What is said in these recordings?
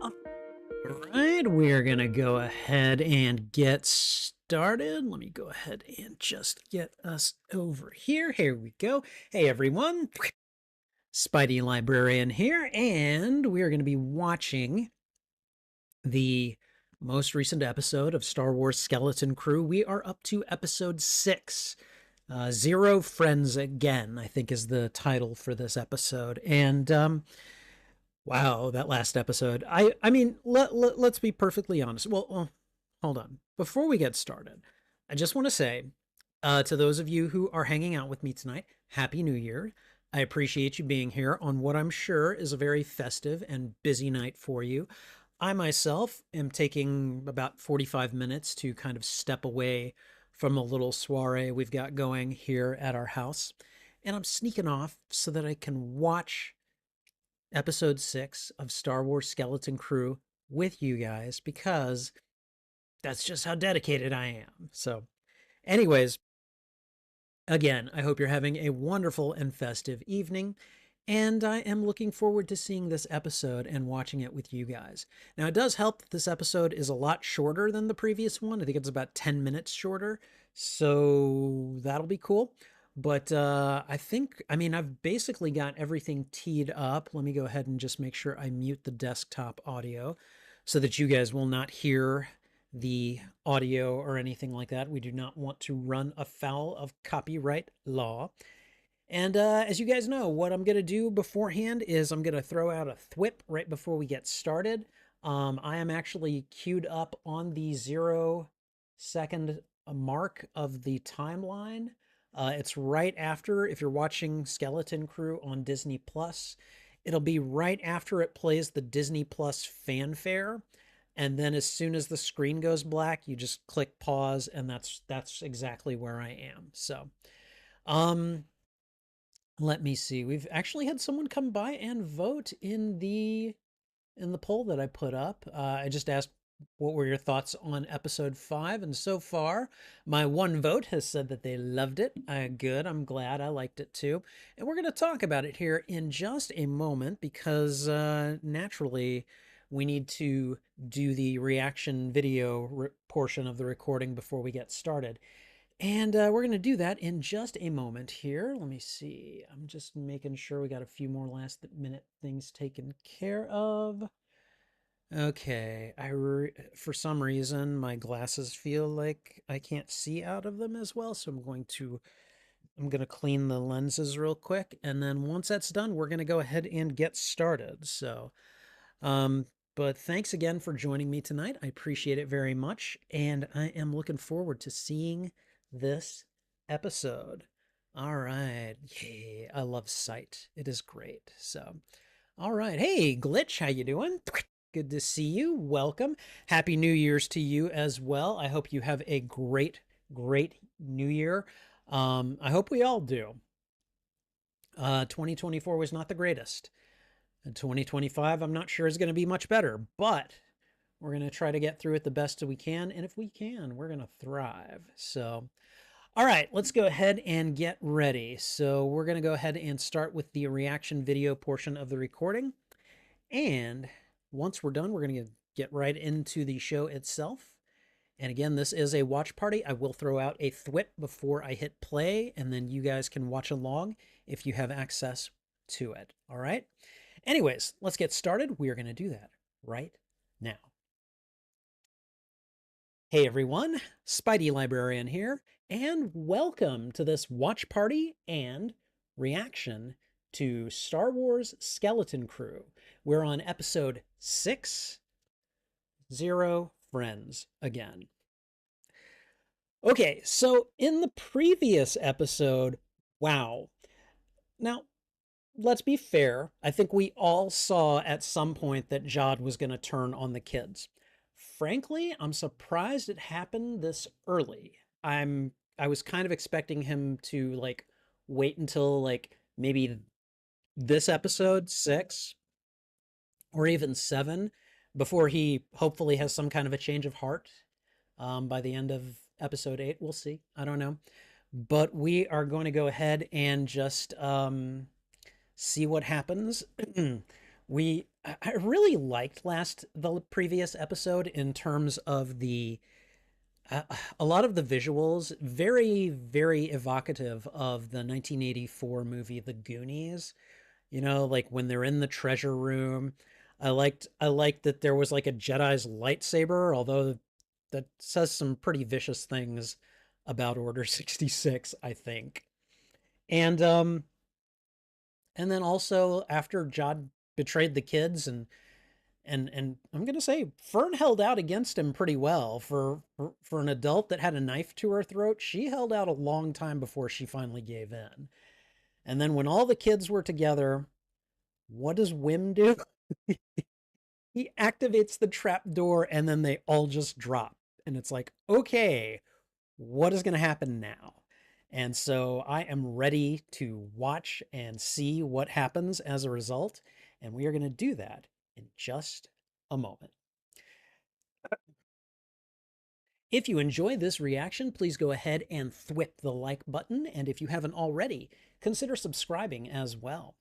All right, we're gonna go ahead and get started. Let me go ahead and just get us over here. Here we go. Hey everyone, Spidey Librarian here, and we are going to be watching the most recent episode of Star Wars Skeleton Crew. We are up to episode 6. Zero Friends Again, I think is the title for this episode. And wow, that last episode. I mean, let's be perfectly honest. Well, hold on. Before we get started, I just want to say to those of you who are hanging out with me tonight, Happy New Year. I appreciate you being here on what I'm sure is a very festive and busy night for you. I myself am taking about 45 minutes to kind of step away from a little soiree we've got going here at our house. And I'm sneaking off so that I can watch episode 6 of Star Wars Skeleton Crew with you guys because that's just how dedicated I am. So, anyways, again, I hope you're having a wonderful and festive evening. And I am looking forward to seeing this episode and watching it with you guys. Now, it does help that this episode is a lot shorter than the previous one. I think it's about 10 minutes shorter. So that'll be cool. But I mean, I've basically got everything teed up. Let me go ahead and just make sure I mute the desktop audio so that you guys will not hear the audio or anything like that. We do not want to run afoul of copyright law. And as you guys know, what I'm going to do beforehand is I'm going to throw out a thwip right before we get started. I am actually queued up on the 0-second mark of the timeline. It's right after, if you're watching Skeleton Crew on Disney Plus, it'll be right after it plays the Disney Plus fanfare. And then as soon as the screen goes black, you just click pause, and that's exactly where I am. So, let me see. We've actually had someone come by and vote in the poll that I put up. I just asked what were your thoughts on episode 5, and so far my one vote has said that they loved it. Good. I'm glad. I liked it too. And we're going to talk about it here in just a moment because naturally we need to do the reaction video portion of the recording before we get started. And we're going to do that in just a moment here. Let me see. I'm just making sure we got a few more last minute things taken care of. Okay. For some reason, my glasses feel like I can't see out of them as well. So I'm going to clean the lenses real quick. And then once that's done, we're going to go ahead and get started. So, but thanks again for joining me tonight. I appreciate it very much. And I am looking forward to seeing this episode. All right. Yay. I love Sight. It is great. So, all right. Hey, Glitch, how you doing? Good to see you. Welcome. Happy New Year's to you as well. I hope you have a great, great New Year. I hope we all do. 2024 was not the greatest. And 2025, I'm not sure is going to be much better, but we're going to try to get through it the best that we can. And if we can, we're going to thrive. So, all right, let's go ahead and get ready. So we're going to go ahead and start with the reaction video portion of the recording. And once we're done, we're going to get right into the show itself. And again, this is a watch party. I will throw out a thwip before I hit play, and then you guys can watch along if you have access to it. All right? Anyways, let's get started. We are going to do that right now. Hey everyone, Spidey Librarian here, and welcome to this watch party and reaction to Star Wars Skeleton Crew. We're on episode 6, Zero Friends Again. Okay, so in the previous episode, wow. Now, let's be fair. I think we all saw at some point that Jod was going to turn on the kids. Frankly, I'm surprised it happened this early. I was kind of expecting him to like wait until like maybe this episode 6 or even 7 before he hopefully has some kind of a change of heart by the end of episode 8. We'll see. I don't know. But we are going to go ahead and just see what happens. I really liked the previous episode in terms of uh, a lot of the visuals, very, very evocative of the 1984 movie The Goonies. You know, like when they're in the treasure room. I liked that there was like a Jedi's lightsaber, although that says some pretty vicious things about Order 66, I think. And um and then also after Jod betrayed the kids and I'm gonna say Fern held out against him pretty well for an adult that had a knife to her throat. She held out a long time before she finally gave in. And then when all the kids were together, what does Wim do? He activates the trap door and then they all just drop. And it's like, okay, what is going to happen now? And so I am ready to watch and see what happens as a result. And we are going to do that in just a moment. If you enjoy this reaction, please go ahead and thwip the like button. And if you haven't already, consider subscribing as well.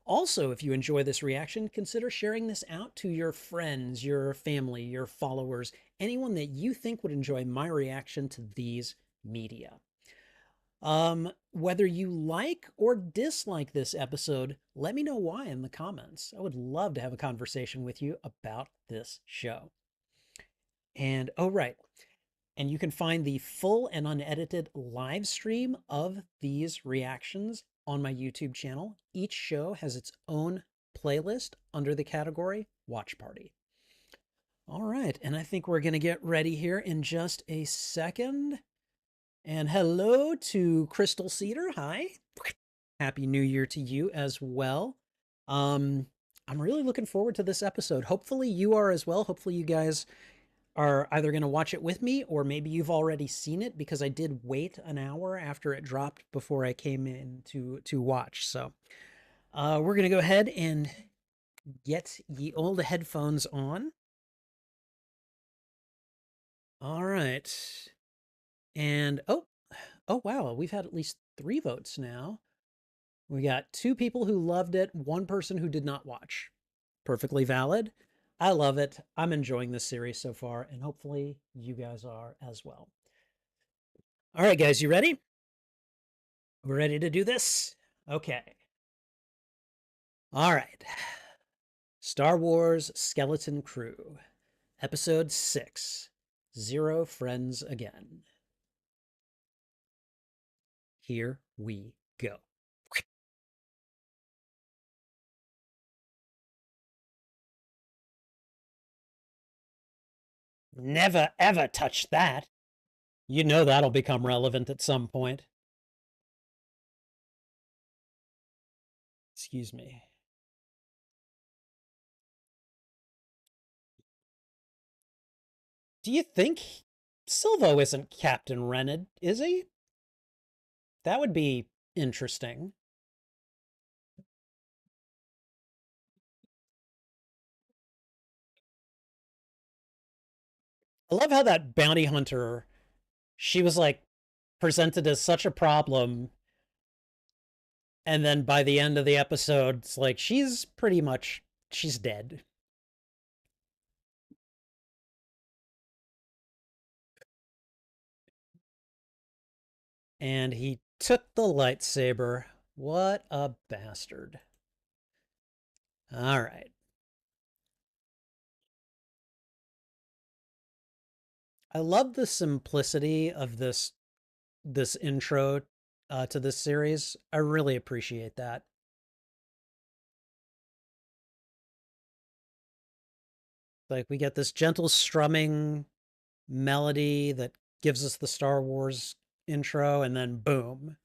Also, if you enjoy this reaction, consider sharing this out to your friends, your family, your followers, anyone that you think would enjoy my reaction to these media. Whether you like or dislike this episode, let me know why in the comments. I would love to have a conversation with you about this show. And oh, right. And you can find the full and unedited live stream of these reactions on my YouTube channel. Each show has its own playlist under the category Watch Party. All right, and I think we're going to get ready here in just a second. And hello to Crystal Cedar. Hi. Happy New Year to you as well. Um, I'm really looking forward to this episode. Hopefully you are as well. Hopefully you guys are either going to watch it with me or maybe you've already seen it because I did wait an hour after it dropped before I came in to watch. So we're going to go ahead and get ye old headphones on. All right. And oh wow, we've had at least 3 votes now. We got 2 people who loved it, 1 person who did not watch. Perfectly valid. I love it. I'm enjoying this series so far, and hopefully you guys are as well. All right, guys, you ready? We're ready to do this? Okay. All right. Star Wars Skeleton Crew, Episode 6, Zero Friends Again. Here we go. Never ever touch that. You know that'll become relevant at some point. Excuse me. Do you think Silvo isn't Captain Rened, is he? That would be interesting. I love how that bounty hunter, she was like presented as such a problem, and then by the end of the episode, it's like she's pretty much she's dead. And he took the lightsaber. What a bastard. All right. I love the simplicity of this intro to this series. I really appreciate that. Like we get this gentle strumming melody that gives us the Star Wars intro, and then boom.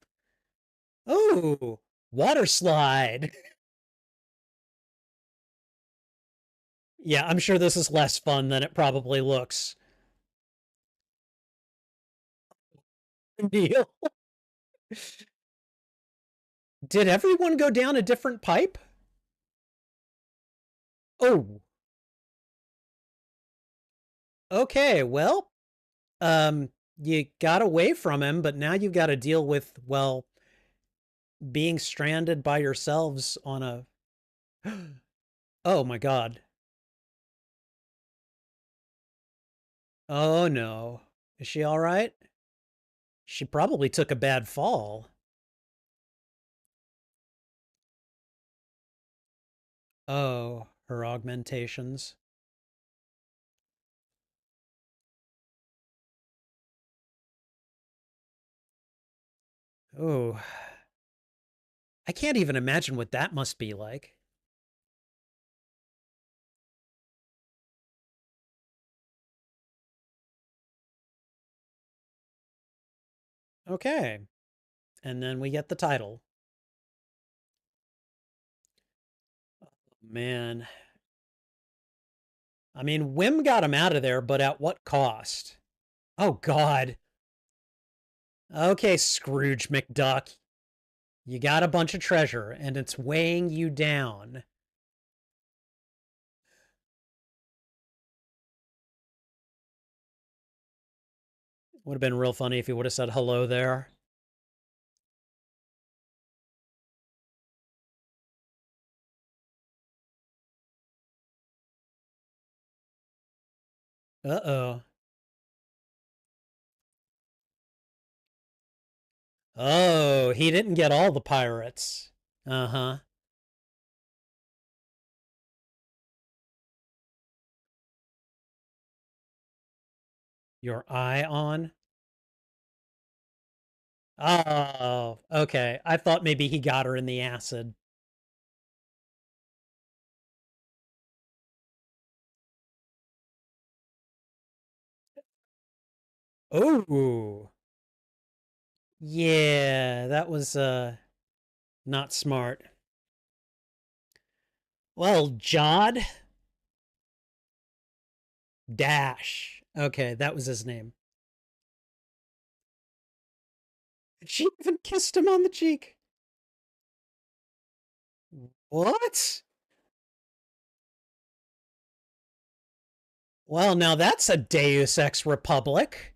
Oh, water slide. Yeah, I'm sure this is less fun than it probably looks. Neil. Did everyone go down a different pipe? Oh, okay. Well, you got away from him, but now you've got to deal with, well, being stranded by yourselves on a Oh my God. Oh no. Is she all right? She probably took a bad fall. Oh, her augmentations. Oh, I can't even imagine what that must be like. Okay. And then we get the title. Man. I mean, Wim got him out of there, but at what cost? Oh, God. Okay, Scrooge McDuck. You got a bunch of treasure, and it's weighing you down. Would have been real funny if he would have said hello there. Uh-oh. Oh, he didn't get all the pirates. Uh-huh. Your eye on? Oh, okay. I thought maybe he got her in the acid. Oh, yeah, that was not smart. Well, Jod Dash. Okay, that was his name. She even kissed him on the cheek. What? Well, now that's a Deus Ex Republic.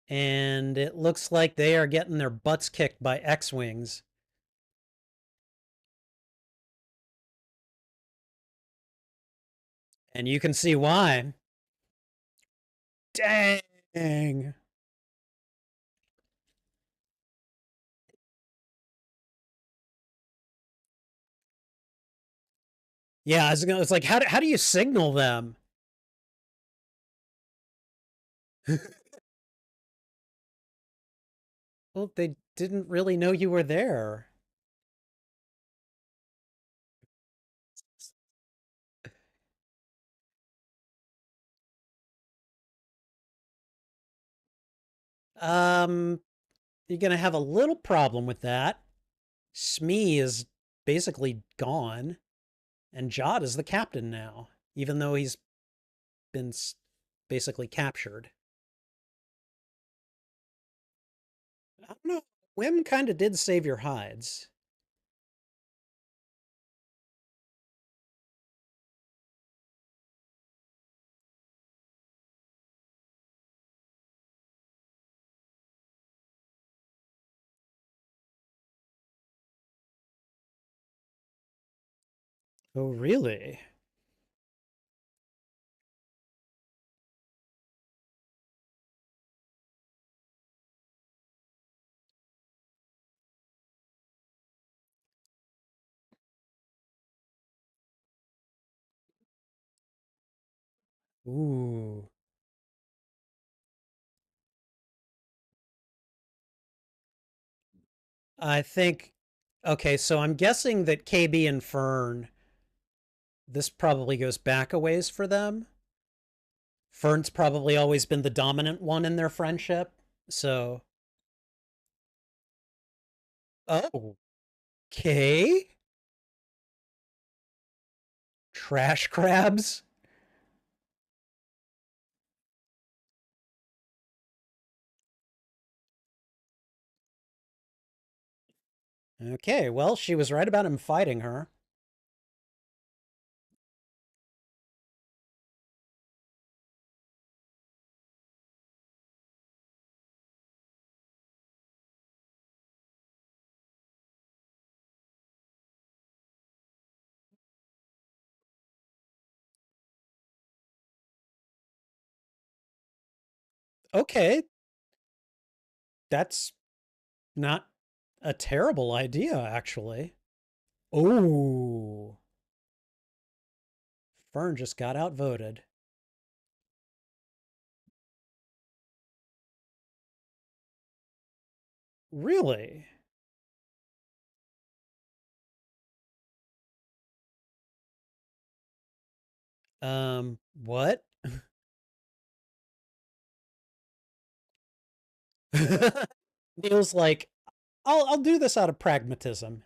And it looks like they are getting their butts kicked by X-Wings. And you can see why. Dang. Yeah, it's like, how do you signal them? Well, they didn't really know you were there. Um, you're going to have a little problem with that. Smee is basically gone, and Jod is the captain now, even though he's been basically captured. I don't know. Wim kind of did save your hides. Oh, really? Ooh. I think, okay, so I'm guessing that KB and Fern, this probably goes back a ways for them. Fern's probably always been the dominant one in their friendship. So, oh, okay. Trash crabs. Okay, well, she was right about him fighting her. Okay, that's not a terrible idea, actually. Oh, Fern just got outvoted. Really? What? Neil's like, I'll do this out of pragmatism.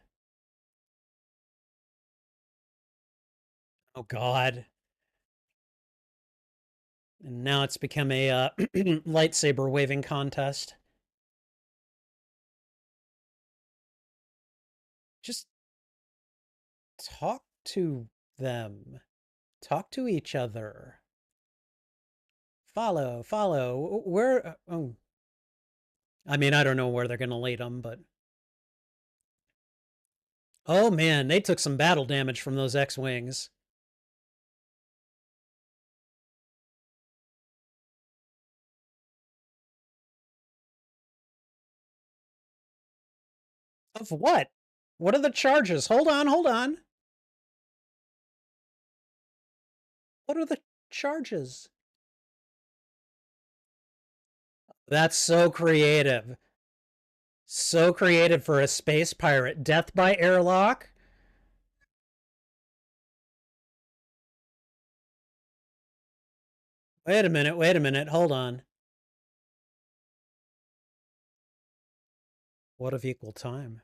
Oh God. And now it's become a lightsaber waving contest. Just talk to them. Talk to each other. Follow, follow. Where? Oh, I mean, I don't know where they're going to lead them, but oh man, they took some battle damage from those X-wings. Of what? What are the charges? Hold on, hold on. What are the charges? That's so creative. So creative for a space pirate. Death by airlock? Wait a minute, hold on. What of equal time?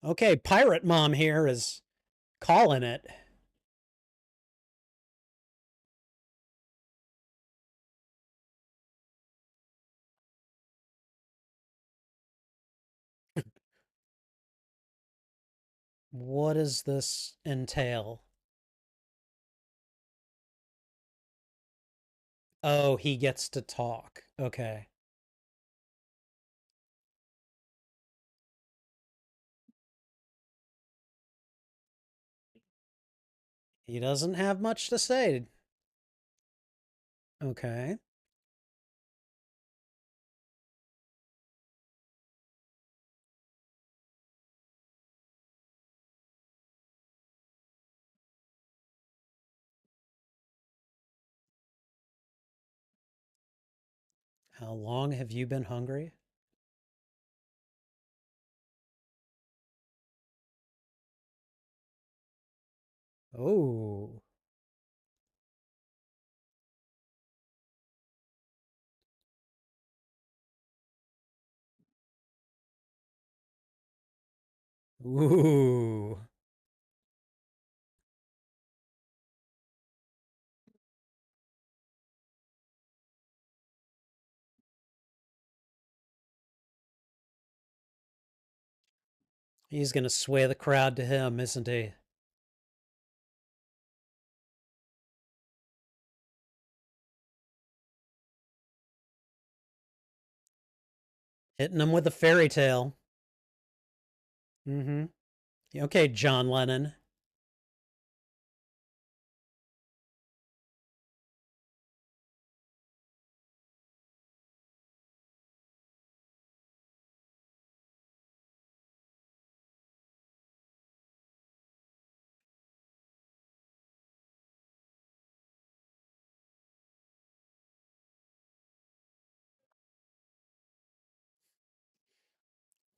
Okay, Pirate Mom here is calling it. What does this entail? Oh, he gets to talk. Okay. He doesn't have much to say. Okay. How long have you been hungry? Oh. Ooh. He's going to sway the crowd to him, isn't he? Hitting him with a fairy tale. Mm-hmm. Okay, John Lennon.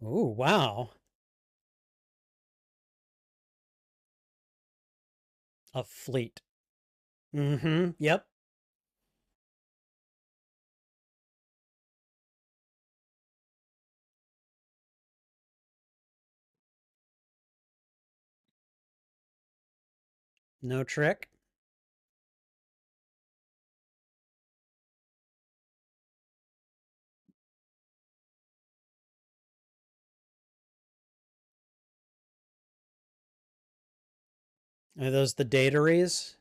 Oh, wow. A fleet. Mm-hmm. Yep. No trick. Are those the dataries?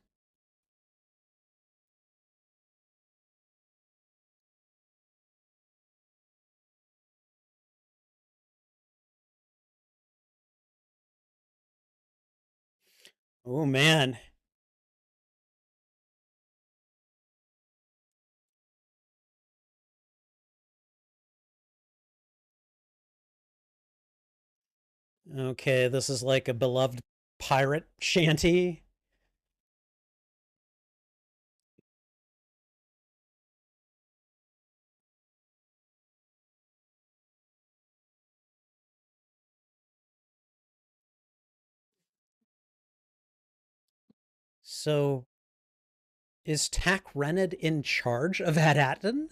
Oh, man. Okay, this is like a beloved pirate shanty. So is Tack Rened in charge of Hadaton?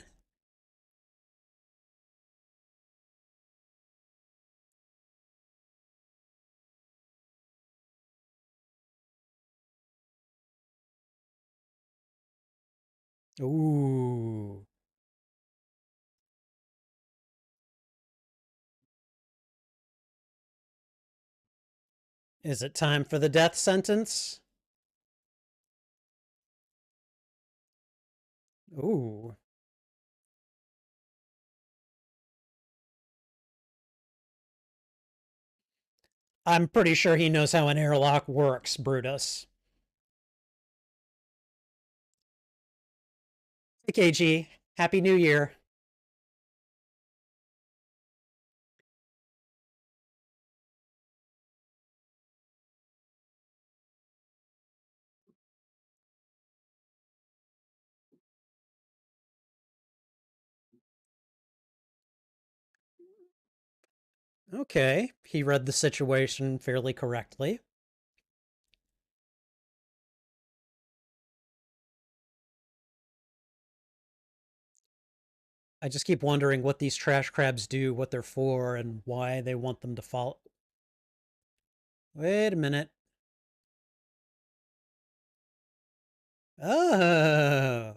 Ooh. Is it time for the death sentence? Ooh. I'm pretty sure he knows how an airlock works, Brutus. Hey, KG. Happy New Year. Okay, he read the situation fairly correctly. I just keep wondering what these trash crabs do, what they're for, and why they want them to fall. Wait a minute. Oh.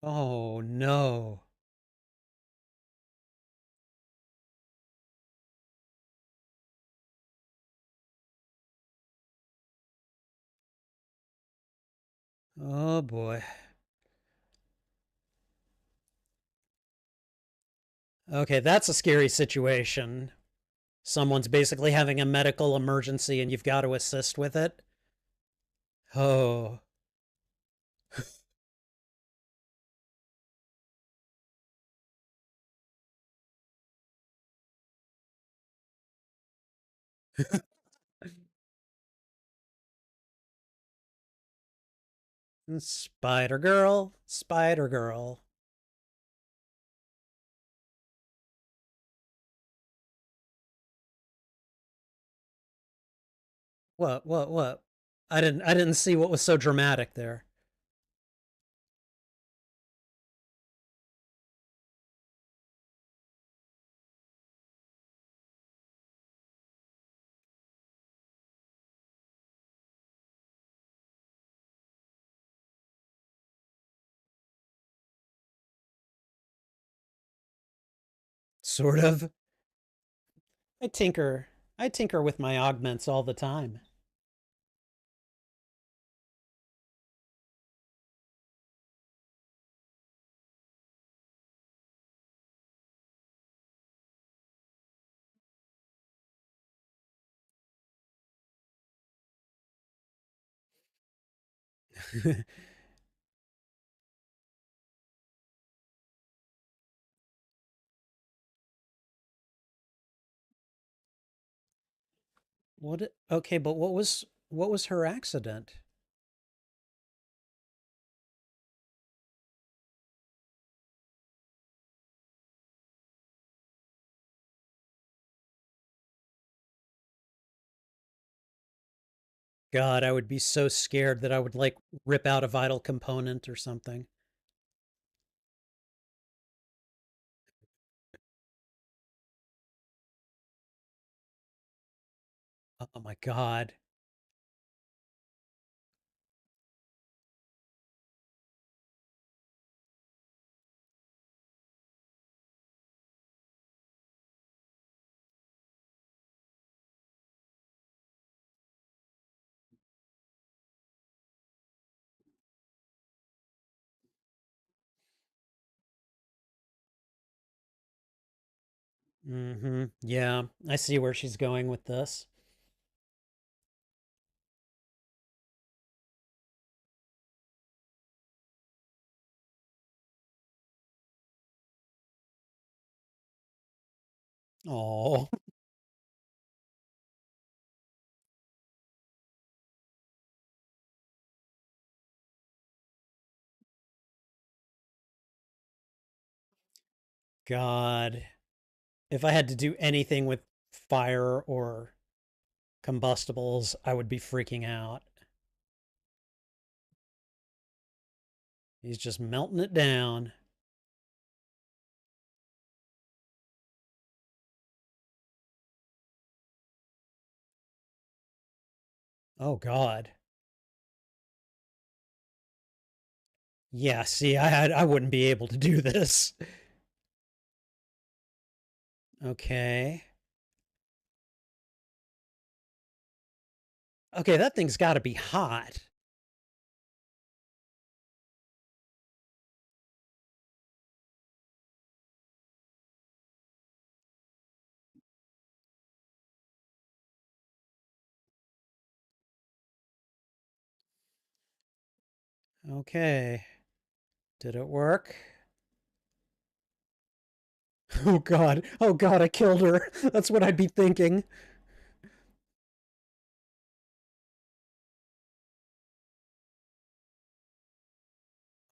Oh no. Oh boy. Okay, that's a scary situation. Someone's basically having a medical emergency and you've got to assist with it. Oh. Spider Girl, Spider Girl. What? I didn't see what was so dramatic there. Sort of. I tinker. I tinker with my augments all the time. What? Okay, but what was her accident? God, I would be so scared that I would like rip out a vital component or something. Oh my God. Mm-hmm. Yeah, I see where she's going with this. Oh, God. If I had to do anything with fire or combustibles, I would be freaking out. He's just melting it down. Oh, God. Yeah, see, I wouldn't be able to do this. Okay. Okay, that thing's got to be hot. Okay. Did it work? Oh, God. Oh, God, I killed her. That's what I'd be thinking.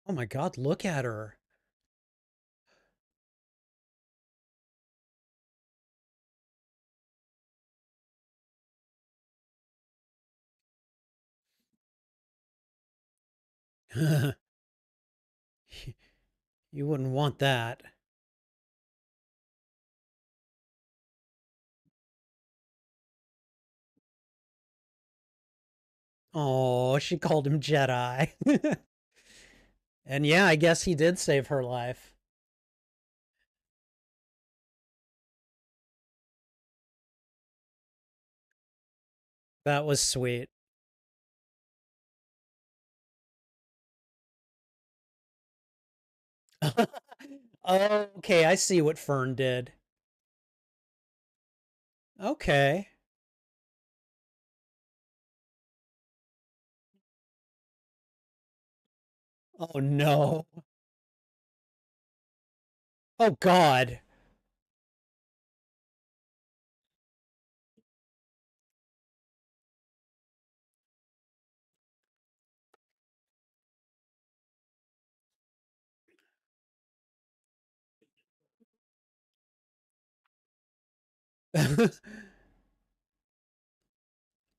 Oh, my God, look at her. You wouldn't want that. Oh, she called him Jedi. And yeah, I guess he did save her life. That was sweet. Okay, I see what Fern did. Okay. Oh no. Oh God.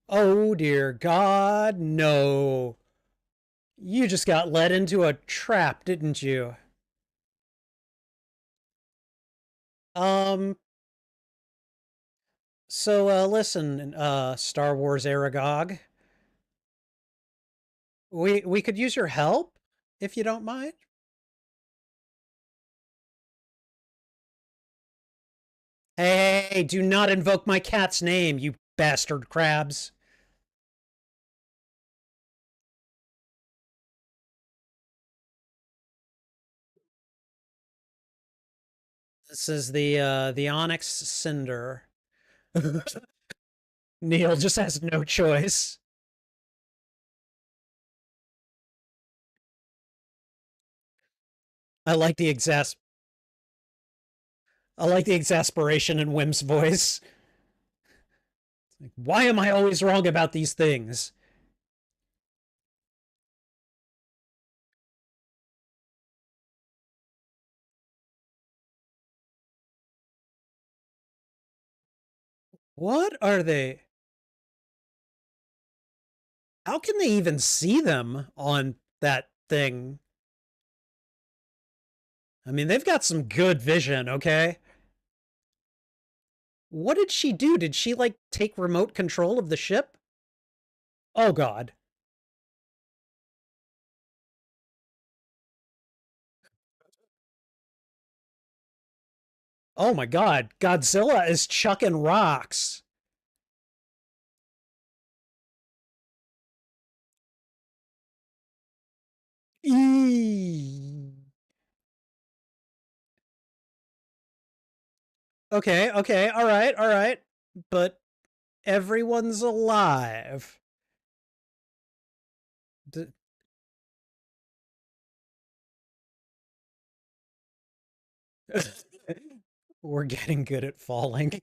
Oh dear God, no. You just got led into a trap, didn't you? Um, listen, Star Wars Aragog, we could use your help if you don't mind. Hey, do not invoke my cat's name, you bastard crabs. This is the Onyx Cinder. Neil just has no choice. I like the exasperation in Wim's voice. Like, why am I always wrong about these things? What are they? How can they even see them on that thing? I mean, they've got some good vision, okay? What did she do? Did she like take remote control of the ship? Oh god. Oh my god. Godzilla is chucking rocks. Eee. Okay, okay, all right. But everyone's alive. D- We're getting good at falling.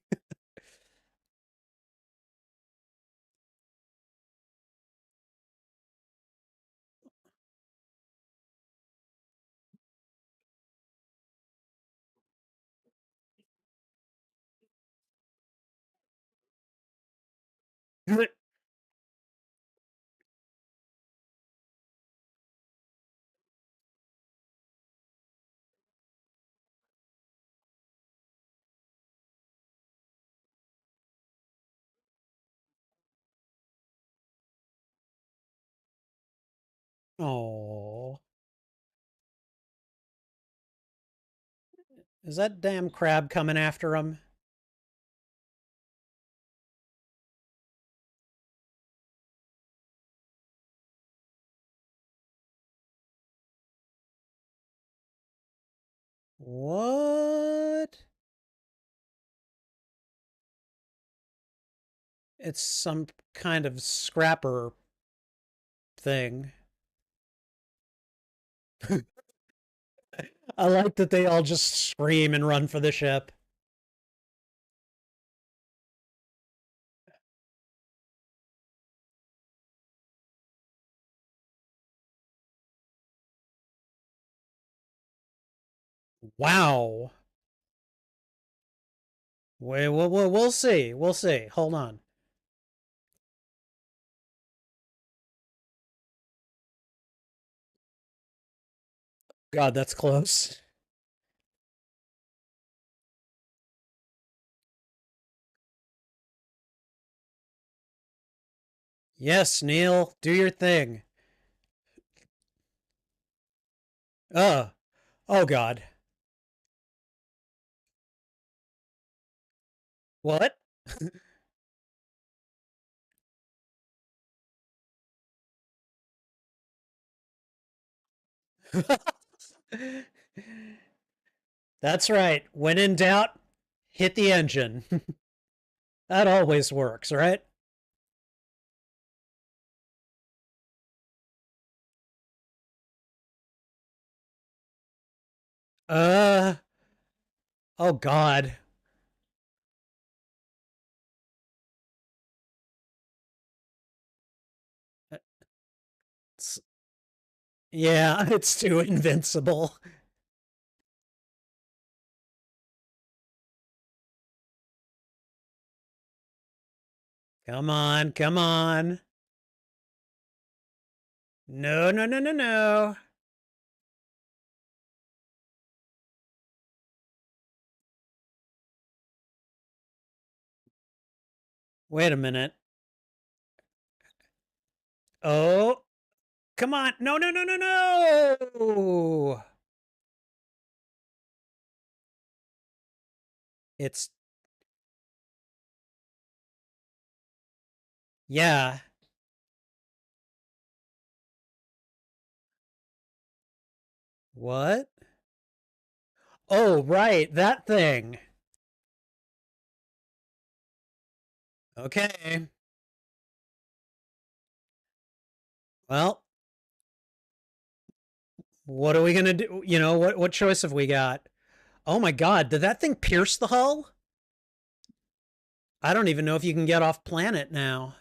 Oh, is that damn crab coming after him? What? It's some kind of scrapper thing. I like that they all just scream and run for the ship. Wow. We'll see. We'll see. Hold on. God, that's close. Yes, Neil, do your thing. Uh, oh God. What? That's right. When in doubt, hit the engine. That always works, right? Uh, oh God. It's, yeah, it's too invincible. Come on, come on. No, no, no, no, no. Wait a minute. Oh, come on. No, no, no, no, no. It's, yeah. What? Oh, right. That thing. Okay. Well, what are we gonna do? What choice have we got? Oh my God, did that thing pierce the hull? I don't even know if you can get off planet now.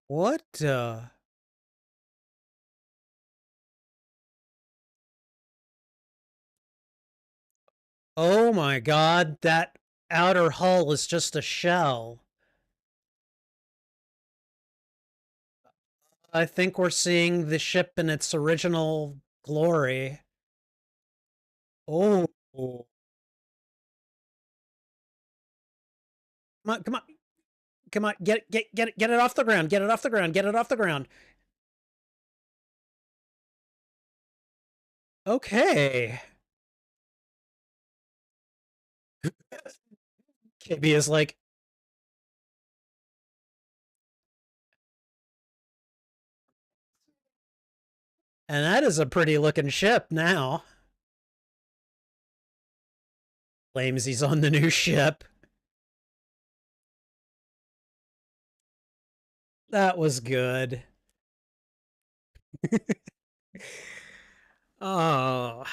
What? Oh my God, that outer hull is just a shell. I think we're seeing the ship in its original glory. Oh, come on, come on, come on! Get it off the ground! Get it off the ground! Get it off the ground! Okay. KB is like, And that is a pretty looking ship now. Claims he's on the new ship. That was good. Oh.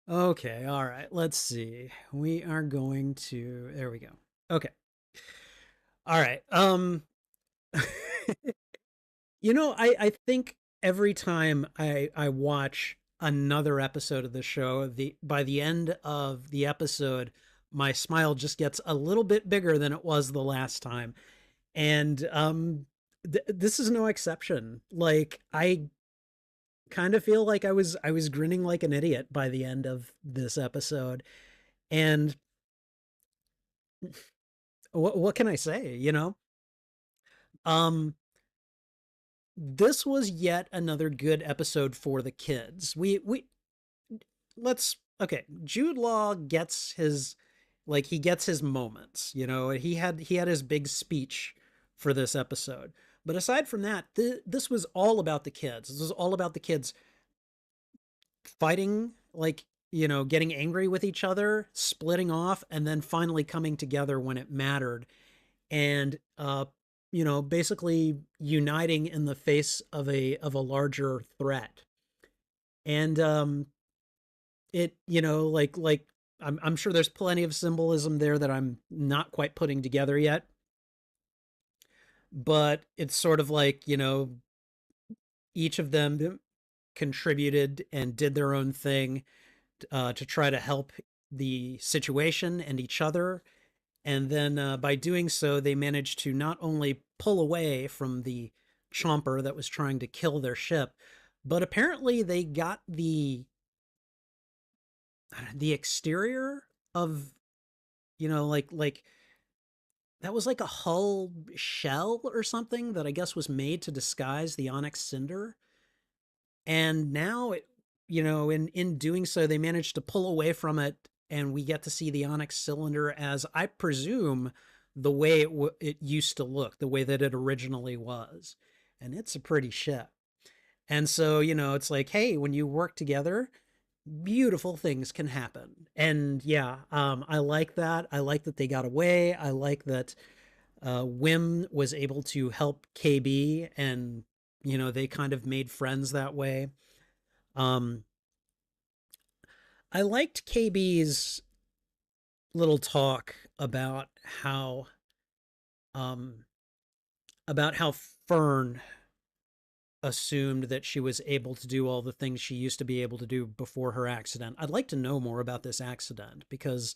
Okay, all right. Let's see. We are going to there we go. Okay. All right. I think every time I watch another episode of the show, the by the end of the episode, my smile just gets a little bit bigger than it was the last time. And this is no exception. Like I kind of feel like I was grinning like an idiot by the end of this episode. And what can I say, you know? Um this was yet another good episode for the kids. We let's okay, Jude Law gets his he gets his moments, you know. He had his big speech for this episode. But aside from that, this was all about the kids. This was all about the kids fighting, getting angry with each other, splitting off, and then finally coming together when it mattered. And basically uniting in the face of a larger threat. And it, I'm sure there's plenty of symbolism there that I'm not quite putting together yet. But it's sort of like, each of them contributed and did their own thing to try to help the situation and each other. And then by doing so, they managed to not only pull away from the chomper that was trying to kill their ship, but apparently they got the exterior of, like that was like a hull shell or something that I guess was made to disguise the onyx cinder. And now in doing so, they managed to pull away from it, and we get to see the onyx cylinder as, I presume, the way it used to look, the way that it originally was. And it's a pretty ship. And so, it's like, hey, when you work together, beautiful things can happen. And yeah, I like that. I like that they got away. I like that Wim was able to help KB, and they kind of made friends that way. Um, I liked KB's little talk how um about how Fern assumed that she was able to do all the things she used to be able to do before her accident. I'd like to know more about this accident because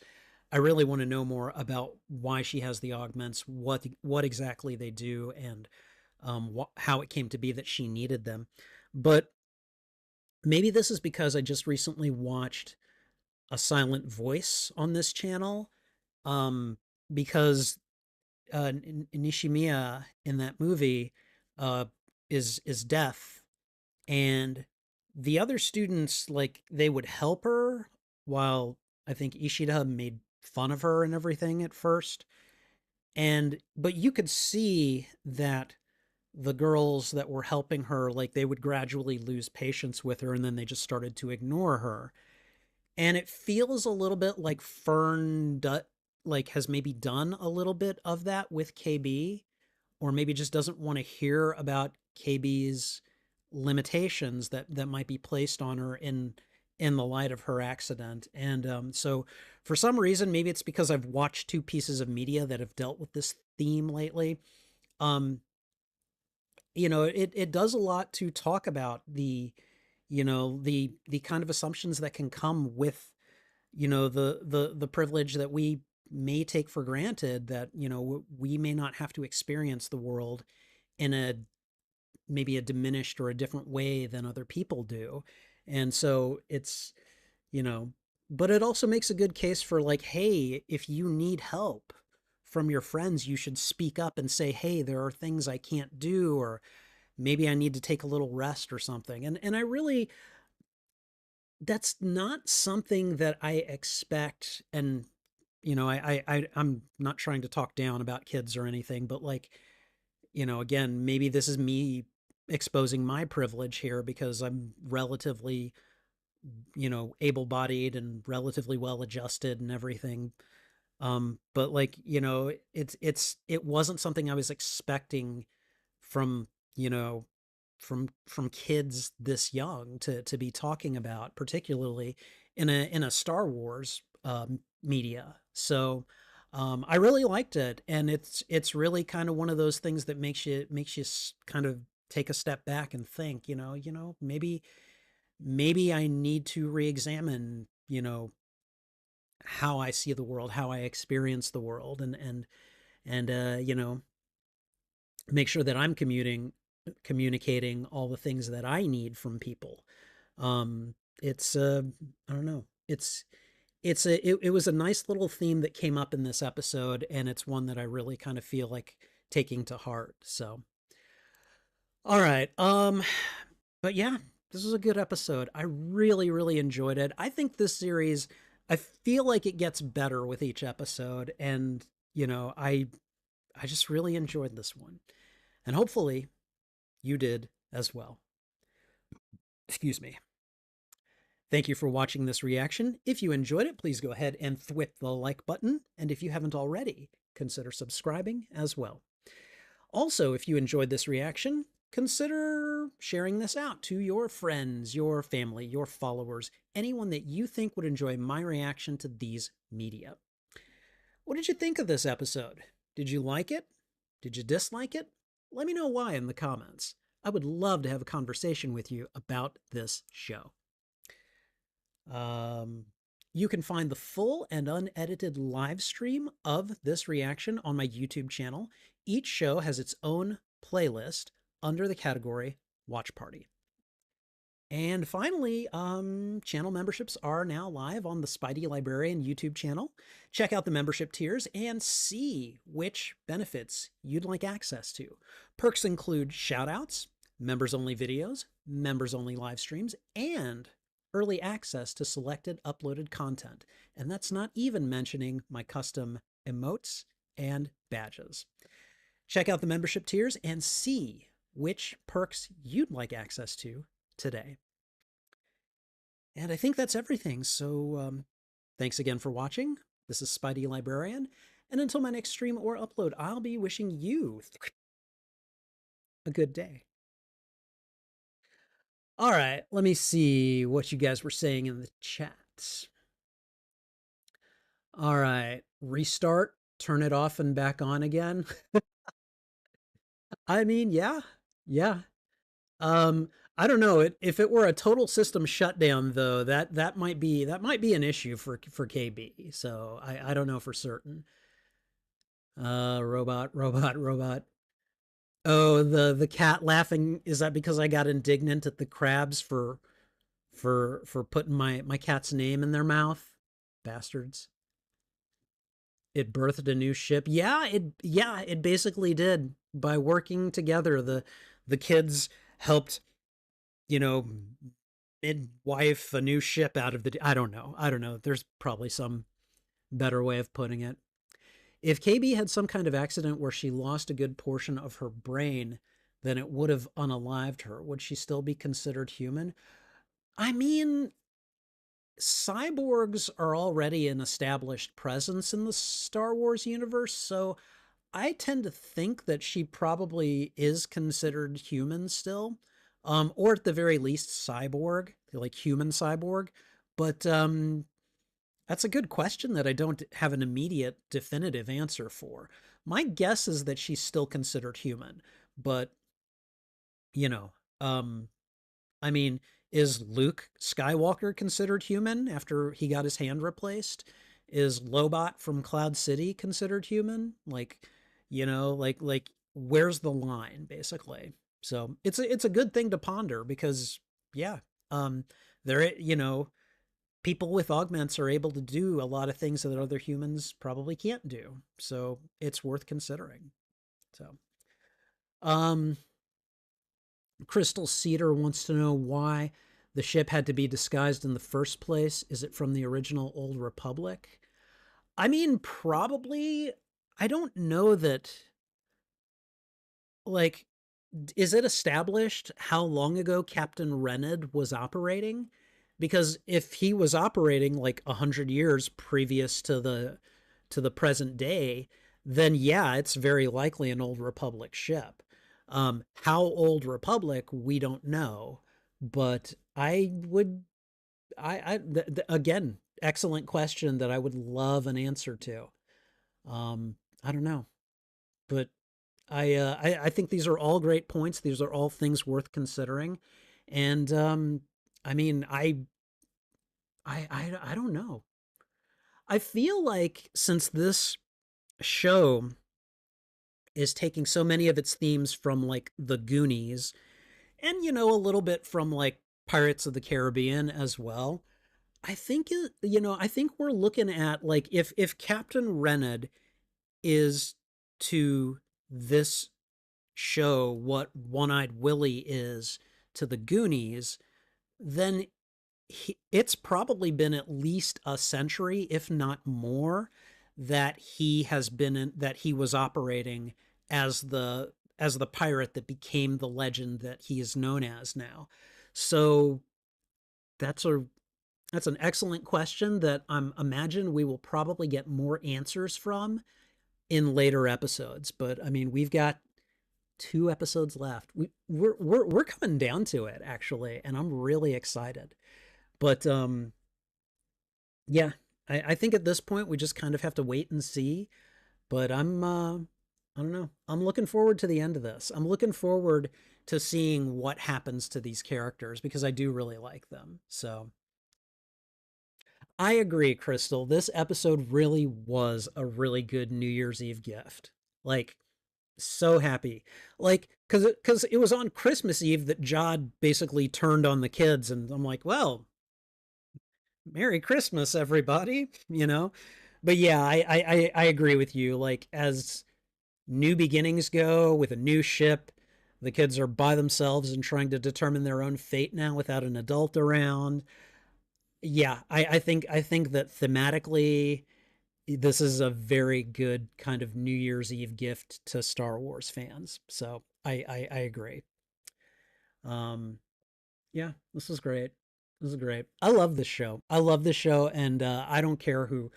I really want to know more about why she has the augments, what exactly they do, and how it came to be that she needed them. But maybe this is because I just recently watched A Silent Voice on this channel, um, because Nishimiya in that movie uh, is deaf, and the other students, like, they would help her, while I think Ishida made fun of her and everything at first. And but you could see that the girls that were helping her, like, they would gradually lose patience with her, and then they just started to ignore her. And it feels a little bit like like, has maybe done a little bit of that with KB, or maybe just doesn't want to hear about KB's limitations that might be placed on her in the light of her accident. And so for some reason, maybe it's because I've watched two pieces of media that have dealt with this theme lately. Um, it does a lot to talk about the kind of assumptions that can come with the privilege that we may take for granted, that we may not have to experience the world in a maybe a diminished or a different way than other people do. And so it's you know but it also makes a good case for, like, hey, if you need help from your friends, you should speak up and say, hey, there are things I can't do, or maybe I need to take a little rest or something. And I really, that's not something that I expect. And I'm not trying to talk down about kids or anything, but, like, again, maybe this is me exposing my privilege here because I'm relatively, able-bodied and relatively well-adjusted and everything. But like, it wasn't something I was expecting from, you know, from kids this young to be talking about, particularly in a Star Wars media. So I really liked it, and it's really kind of one of those things that makes you kind of take a step back and think, maybe I need to re-examine, how I see the world, how I experience the world, and make sure that I'm communicating all the things that I need from people. It's I don't know. It was a nice little theme that came up in this episode, and it's one that I really kind of feel like taking to heart. So, all right. But yeah, this was a good episode. I really, really enjoyed it. I think this series, I feel like it gets better with each episode, and you know, I just really enjoyed this one, and hopefully you did as well. Excuse me. Thank you for watching this reaction. If you enjoyed it, please go ahead and thwip the like button, and if you haven't already, consider subscribing as well. Also, if you enjoyed this reaction, consider sharing this out to your friends, your family, your followers, anyone that you think would enjoy my reaction to these media. What did you think of this episode? Did you like it? Did you dislike it? Let me know why in the comments. I would love to have a conversation with you about this show. Um, you can find the full and unedited live stream of this reaction on my YouTube channel. Each show has its own playlist under the category Watch Party. And finally, channel memberships are now live on the Spidey Librarian YouTube channel. Check out the membership tiers and see which benefits you'd like access to. Perks include shoutouts, members-only videos, members-only live streams, and early access to selected uploaded content. And that's not even mentioning my custom emotes and badges. Check out the membership tiers and see which perks you'd like access to today. And I think that's everything. So thanks again for watching. This is Spidey Librarian. And until my next stream or upload, I'll be wishing you a good day. All right, let me see what you guys were saying in the chat. All right, restart, turn it off and back on again. I mean, yeah, yeah. Um, I don't know. If it were a total system shutdown, though, that might be an issue for KB. So I don't know for certain. Robot. Oh, the cat laughing. Is that because I got indignant at the crabs for putting my cat's name in their mouth? Bastards. It birthed a new ship. Yeah, it basically did. By working together, the kids helped, you know, midwife a new ship out of the I don't know. There's probably some better way of putting it. If KB had some kind of accident where she lost a good portion of her brain, then it would have unalived her. Would she still be considered human? I mean, cyborgs are already an established presence in the Star Wars universe, so I tend to think that she probably is considered human still, or at the very least cyborg, like human cyborg. But that's a good question that I don't have an immediate definitive answer for. My guess is that she's still considered human, but you know, um, I mean, is Luke Skywalker considered human after he got his hand replaced? Is Lobot from Cloud City considered human? Like where's the line basically? So it's a good thing to ponder because yeah, um, there people with augments are able to do a lot of things that other humans probably can't do. So it's worth considering. So, um, Crystal Cedar wants to know why the ship had to be disguised in the first place. Is it from the original Old Republic? I mean, probably. I don't know that, like, is it established how long ago Captain Rened was operating? Because if he was operating like 100 years previous to the present day, then yeah, it's very likely an old Republic ship. How old Republic, we don't know, but again, excellent question that I would love an answer to. I don't know, but I think these are all great points. These are all things worth considering, and I mean, I don't know. I feel like since this show is taking so many of its themes from like the Goonies, and a little bit from like Pirates of the Caribbean as well. I think we're looking at like if Captain Rened is to this show what One-Eyed Willie is to the Goonies, then it's probably been at least a century, if not more, that he was operating as the pirate that became the legend that he is known as now. So that's a that's an excellent question that I'm imagine we will probably get more answers from in later episodes. But I mean, we've got 2 episodes left. We're coming down to it actually, and I'm really excited. But yeah, I think at this point we just kind of have to wait and see. But I don't know. I'm looking forward to the end of this. I'm looking forward to seeing what happens to these characters because I do really like them. So I agree, Crystal. This episode really was a really good New Year's Eve gift. Like, so happy. Like, because it was on Christmas Eve that Jod basically turned on the kids, and I'm like, well, Merry Christmas, everybody. But yeah, I agree with you. Like, as new beginnings go with a new ship, the kids are by themselves and trying to determine their own fate now without an adult around. Yeah, I think that thematically this is a very good kind of New Year's Eve gift to Star Wars fans. So I agree. Um, yeah, this is great. This is great. I love this show. I love this show, and I don't care who.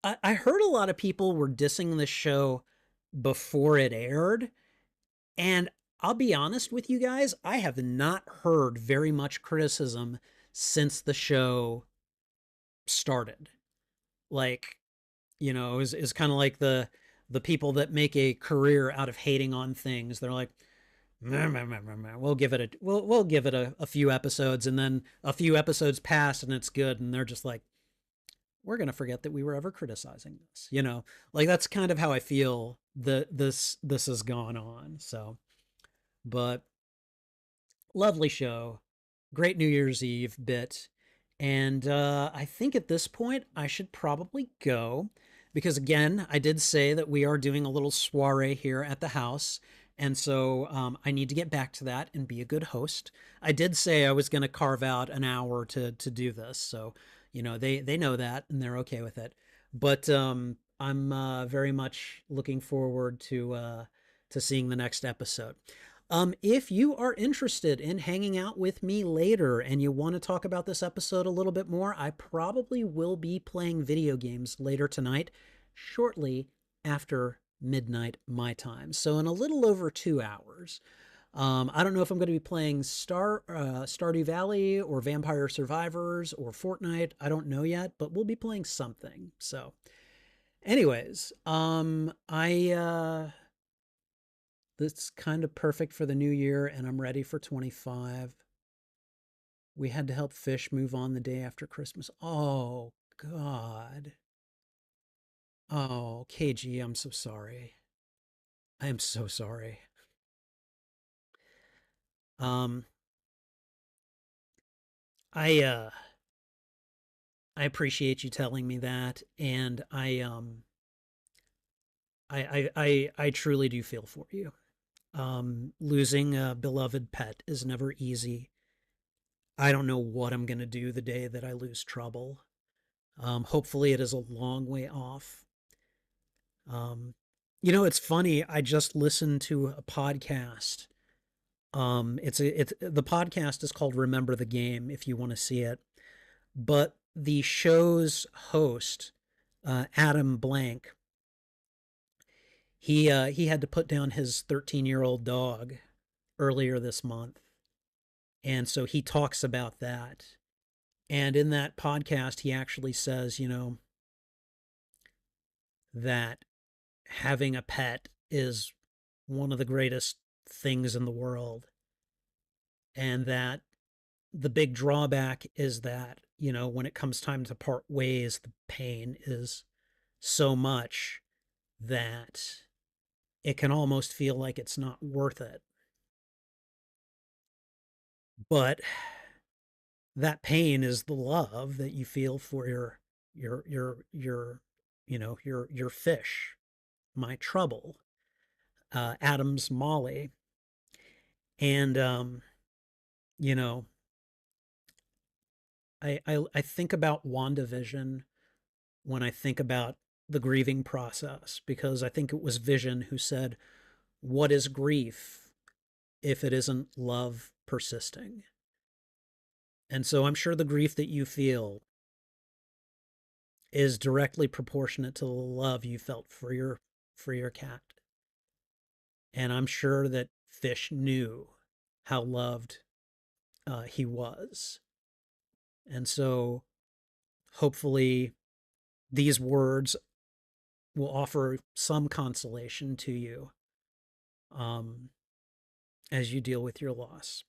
I heard a lot of people were dissing this show before it aired, and I'll be honest with you guys, I have not heard very much criticism since the show started. Like, is kind of like the people that make a career out of hating on things. They're like, "Meh, meh, meh, meh, meh. We'll give it a few episodes, and then a few episodes pass and it's good, and they're just like, we're gonna forget that we were ever criticizing this. Like that's kind of how I feel that this has gone on. So, but lovely show, great New Year's Eve bit. And I think at this point I should probably go because, again, I did say that we are doing a little soiree here at the house. And so I need to get back to that and be a good host. I did say I was going to carve out an hour to do this. So, they know that and they're okay with it. But I'm very much looking forward to seeing the next episode. If you are interested in hanging out with me later and you want to talk about this episode a little bit more, I probably will be playing video games later tonight, shortly after midnight my time. So in a little over 2 hours. I don't know if I'm going to be playing Stardew Valley or Vampire Survivors or Fortnite. I don't know yet, but we'll be playing something. So, anyways, I that's kind of perfect for the new year, and I'm ready for 25. We had to help Fish move on the day after Christmas. Oh, God. Oh, KG, I'm so sorry. I am so sorry. Um, I I appreciate you telling me that, and I truly do feel for you. Losing a beloved pet is never easy. I don't know what I'm gonna do the day that I lose Trouble. Hopefully, it is a long way off. Um, It's funny. I just listened to a podcast. It's the podcast is called Remember the Game if you want to see it. But the show's host, Adam Blank, he had to put down his 13-year-old dog earlier this month, and so he talks about that. And in that podcast, he actually says, that having a pet is one of the greatest things in the world, and that the big drawback is that, when it comes time to part ways, the pain is so much that it can almost feel like it's not worth it. But that pain is the love that you feel for your your fish, my trouble, Adam's Molly. And you know, I think about WandaVision when I think about the grieving process, because I think it was Vision who said, "What is grief if it isn't love persisting?" And so I'm sure the grief that you feel is directly proportionate to the love you felt for your cat. And I'm sure that Fish knew how loved he was. And so hopefully these words will offer some consolation to you, um, as you deal with your loss.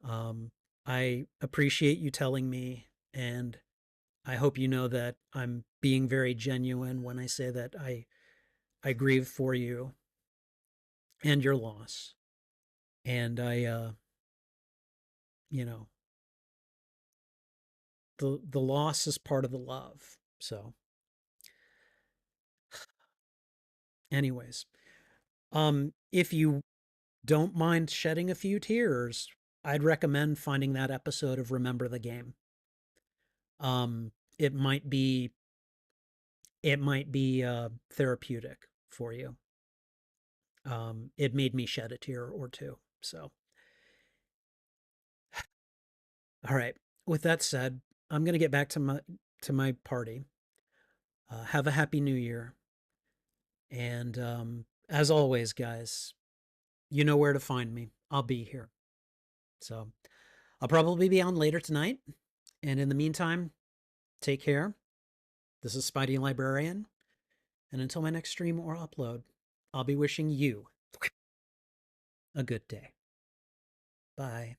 Um, I appreciate you telling me, and I hope you know that I'm being very genuine when I say that I grieve for you and your loss. And you know, the loss is part of the love. So, anyways, if you don't mind shedding a few tears, I'd recommend finding that episode of Remember the Game. Um, it might be therapeutic for you. It made me shed a tear or two. So, all right. With that said, I'm gonna get back to my party. Have a happy New Year, and as always, guys, you know where to find me. I'll be here. So I'll probably be on later tonight. And in the meantime, take care. This is Spidey Librarian. And until my next stream or upload, I'll be wishing you a good day. Bye.